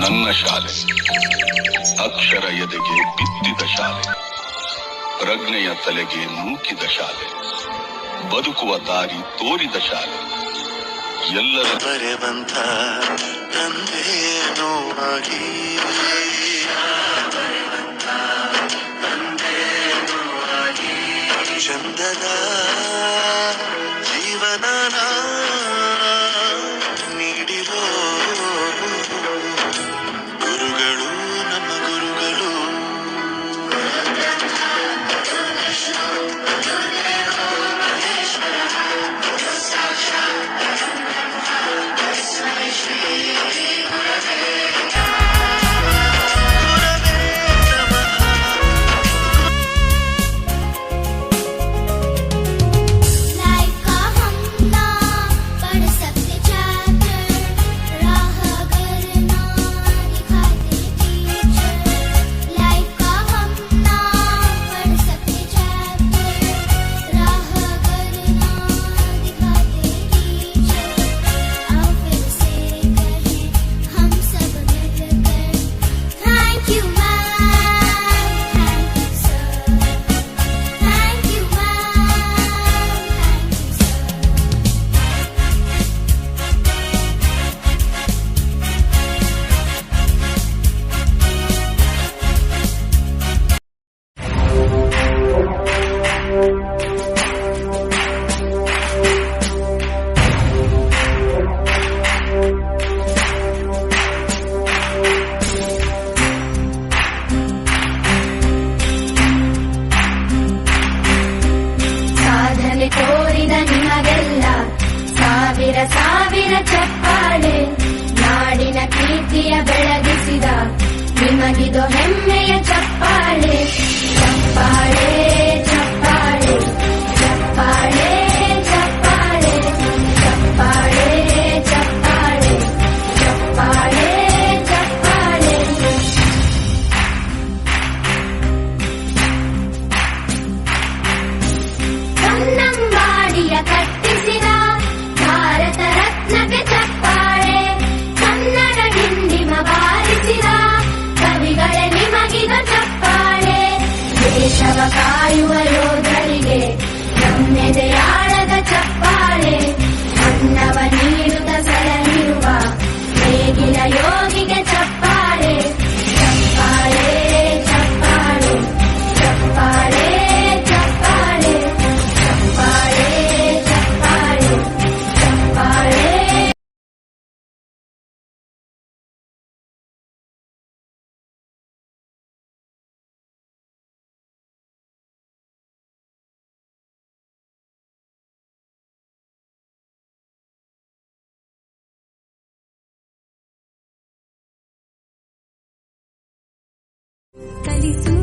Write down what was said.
ನನ್ನ ಶಾಲೆ, ಅಕ್ಷರ ಎದೆಗೆ ಬಿತ್ತಿದ ಶಾಲೆ, ಪ್ರಜ್ಞೆಯ ತಲೆಗೆ ನೂಕಿದ ಶಾಲೆ, ಬದುಕುವ ದಾರಿ ತೋರಿದ ಶಾಲೆ. ಎಲ್ಲರ ಬರೆವಂತ ತಂದೇನೋ ಆಗಿ ಚಂದದ ಜೀವನ ನೀಡಿರೋ ಗುರುಗಳು ನಮ್ಮ ಗುರುಗಳು. ತೋರಿದ ನಿಮಗೆಲ್ಲ ಸಾವಿರ ಸಾವಿರ ಚಪ್ಪಾಳೆ, ನಾಡಿನ ಕೀರ್ತಿಯ ಬೆಳಗಿಸಿದ ನಿಮಗಿದು ಹೆಮ್ಮೆಯ ಚಪ್ಪಾಳೆ. ಚಪ್ಪಾಳೆ ಚಪ್ಪಾಳೆ ಚಪ್ಪಾಳೆ ಚಪ್ಪಾಳೆ ಚಪ್ಪಾಳೆ ಚಪ್ಪಾಳೆ ಚಪ್ಪಾಳೆ ಚಪ್ಪಾಳೆ. ಕನ್ನಂಬಾಡಿಯ ಕಟ್ಟಿಸಿದ ಭಾರತ ರತ್ನಕ್ಕೆ ಚಪ್ಪಾಳೆ, ಕನ್ನಡ ಡಿಂಡಿಮ ಬಾರಿಸಿದ ಕವಿಗಳೇ ನಿಮಗಿದ ಚಪ್ಪಾಳೆ. ದೇಶವ ಕಾಯುವ ಯೋಧರಿಗೆ ನಮ್ಮೆದೆಯಾಳದ ಚಪ್ಪಾಳೆ, ಅನ್ನವ ನೀಡುತ್ತ ಸಲಹಿರುವ ನೇಗಿಲ ಯೋಗಿಗೆ ಚಪ್ಪಾಳೆ. ಚಪ್ಪಾಳೆ ಚಪ್ಪಾಳೆ ಚಪ್ಪಾಳೆ ಚಪ್ಪಾಳೆ ಚಪ್ಪಾಳೆ ಚಪ್ಪಾಳೆ ಚಪ್ಪಾಳೆ. ಕಲಿಸು